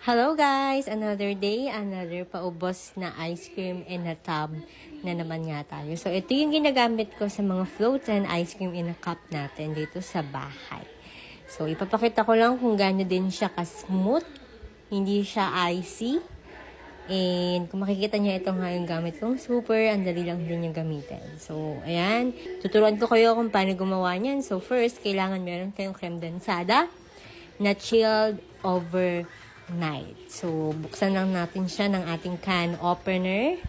Hello guys! Another day, another paubos na ice cream in a tub na naman nga tayo. So, ito yung ginagamit ko sa mga floats and ice cream in a cup natin dito sa bahay. So, ipapakita ko lang kung gaano din siya ka-smooth. Hindi siya icy. And kung makikita niyo, ito nga yung gamit kong super. Ang dali lang din yung gamitin. So, ayan. Tuturuan ko kayo kung paano gumawa niyan. So, first, kailangan meron kayong creme densada na chilled overnight. So, buksan lang natin siya ng ating can opener.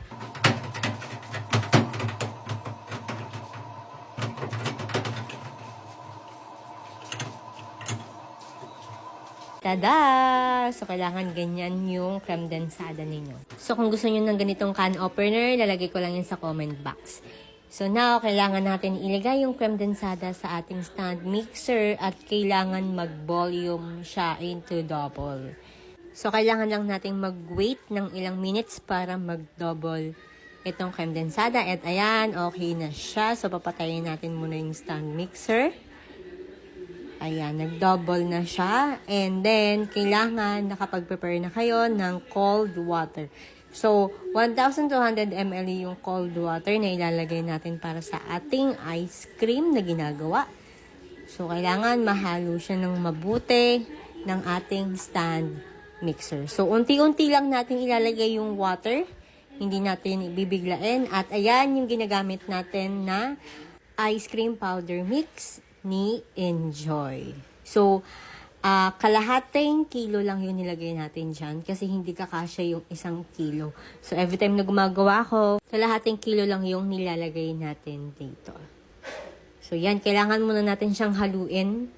Tada! So, kailangan ganyan yung creme densada ninyo. So, kung gusto nyo ng ganitong can opener, lalagay ko lang yun sa comment box. So, now, kailangan natin ilagay yung creme densada sa ating stand mixer at kailangan mag-volume siya into double. So, kailangan lang nating mag-wait ng ilang minutes para mag-double itong creme densada. At ayan, okay na siya. So, papatayin natin muna yung stand mixer. Ayan, nag-double na siya. And then, kailangan nakapag-prepare na kayo ng cold water. So, 1,200 ml yung cold water na ilalagay natin para sa ating ice cream na ginagawa. So, kailangan mahalo siya ng mabuti ng ating stand mixer. So, unti-unti lang natin ilalagay yung water. Hindi natin ibibiglain. At ayan yung ginagamit natin na ice cream powder mix ni Enjoy. So, kalahating kilo lang yung nilagay natin dyan kasi hindi kakasya yung 1 kilo. So, every time na gumagawa ko, kalahating kilo lang yung nilalagay natin dito. So, yan. Kailangan muna natin siyang haluin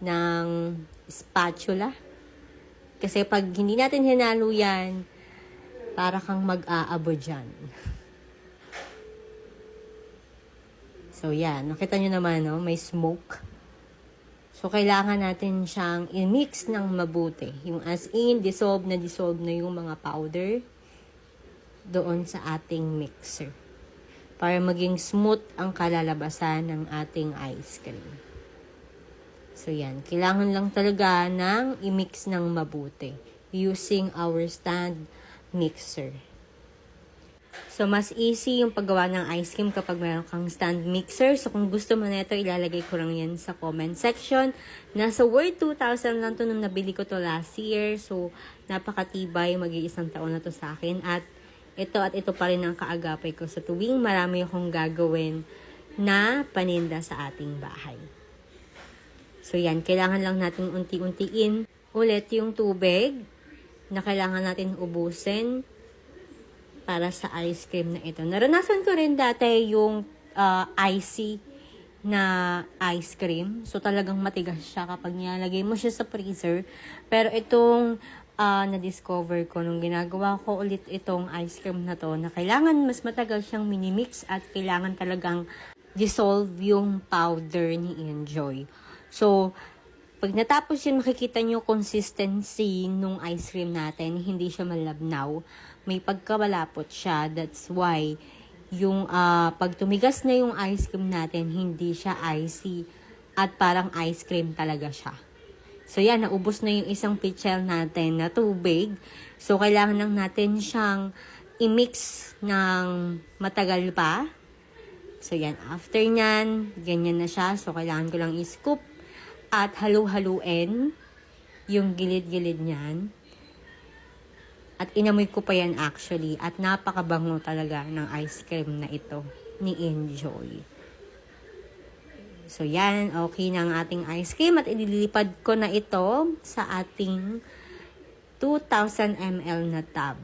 ng spatula. Kasi pag hindi natin hinalo yan, para kang mag-aabo dyan. So, yan. Nakita nyo naman, no? May smoke. So, kailangan natin siyang i-mix ng mabuti. Yung as in, dissolve na yung mga powder doon sa ating mixer. Para maging smooth ang kalalabasan ng ating ice cream. So, yan. Kailangan lang talaga ng i-mix ng mabuti using our stand mixer. So, mas easy yung paggawa ng ice cream kapag meron kang stand mixer. So, kung gusto mo na ito, ilalagay ko lang yan sa comment section. Nasa worth 2,000 lang to nung nabili ko to last year. So, napakatibay. Mag-iisang taon na to sa akin. At ito pa rin ang kaagapay ko sa tuwing marami akong gagawin na paninda sa ating bahay. So, yan. Kailangan lang natin unti-untiin ulit yung tubig na kailangan natin ubusin para sa ice cream na ito. Naranasan ko rin dati yung icy na ice cream. So, talagang matigas siya kapag nilalagay mo siya sa freezer. Pero itong na-discover ko nung ginagawa ko ulit itong ice cream na to, na kailangan mas matagal siyang minimix at kailangan talagang dissolve yung powder ni Enjoy. So, pag natapos yun, makikita nyo consistency nung ice cream natin. Hindi siya malabnaw. May pagkamalapot siya. That's why, yung pag tumigas na yung ice cream natin, hindi siya icy. At parang ice cream talaga siya. So, yan. Naubos na yung isang pitcher natin na tubig. So, kailangan lang natin siyang i-mix ng matagal pa. So, yan. After nyan, ganyan na siya. So, kailangan ko lang i-scoop at halu-haluin yung gilid-gilid niyan. At inamoy ko pa yan actually. At napakabango talaga ng ice cream na ito ni Enjoy. So yan, okay na ang ating ice cream. At ililipad ko na ito sa ating 2,000 ml na tub.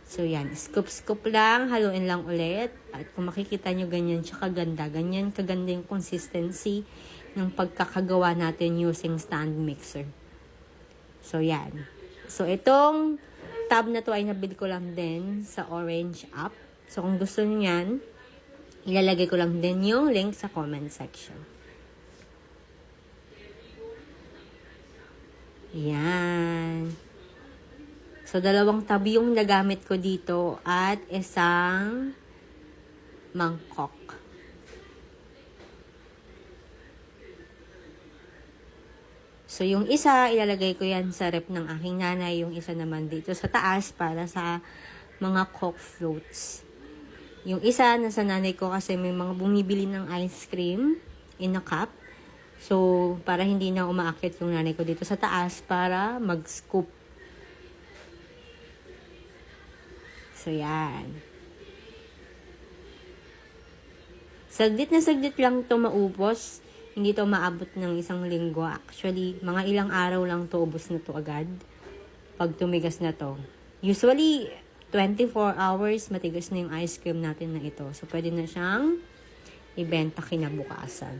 So yan, scoop-scoop lang, haluin lang ulit. At kung makikita nyo ganyan siya kaganda. Ganyan kaganda yung consistency ng pagkakagawa natin using stand mixer. So, yan. So, itong tub na to ay nabili ko lang din sa Orange app. So, kung gusto niyo yan, ilalagay ko lang din yung link sa comment section. Yan. So, 2 tub yung nagamit ko dito at isang mangkok. So, yung isa, ilalagay ko yan sa rep ng aking nanay. Yung isa naman dito sa taas para sa mga Coke floats. Yung isa, nasa nanay ko kasi may mga bumibili ng ice cream in a cup. So, para hindi na umaakit yung nanay ko dito sa taas para mag-scoop. So, yan. Saglit na saglit lang to maubos. Hindi to maabot ng isang linggo. Actually, mga ilang araw lang to, ubos na to agad. Pag tumigas na to. Usually, 24 hours, matigas na yung ice cream natin na ito. So, pwede na siyang ibenta kinabukasan.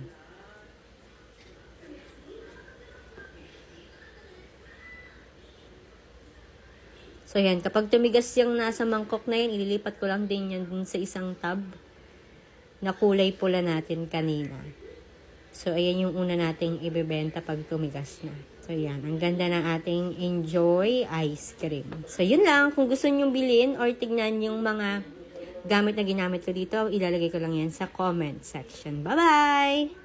So, yan. Kapag tumigas yung nasa mangkok na yan, ililipat ko lang din yan dun sa isang tub na kulay pula natin kanina. So, ayan yung una nating ibebenta pag tumigas na. So, yan. Ang ganda ng ating Enjoy Ice Cream. So, yun lang. Kung gusto nyong bilhin or tignan yung mga gamit na ginamit ko dito, ilalagay ko lang yan sa comment section. Bye-bye!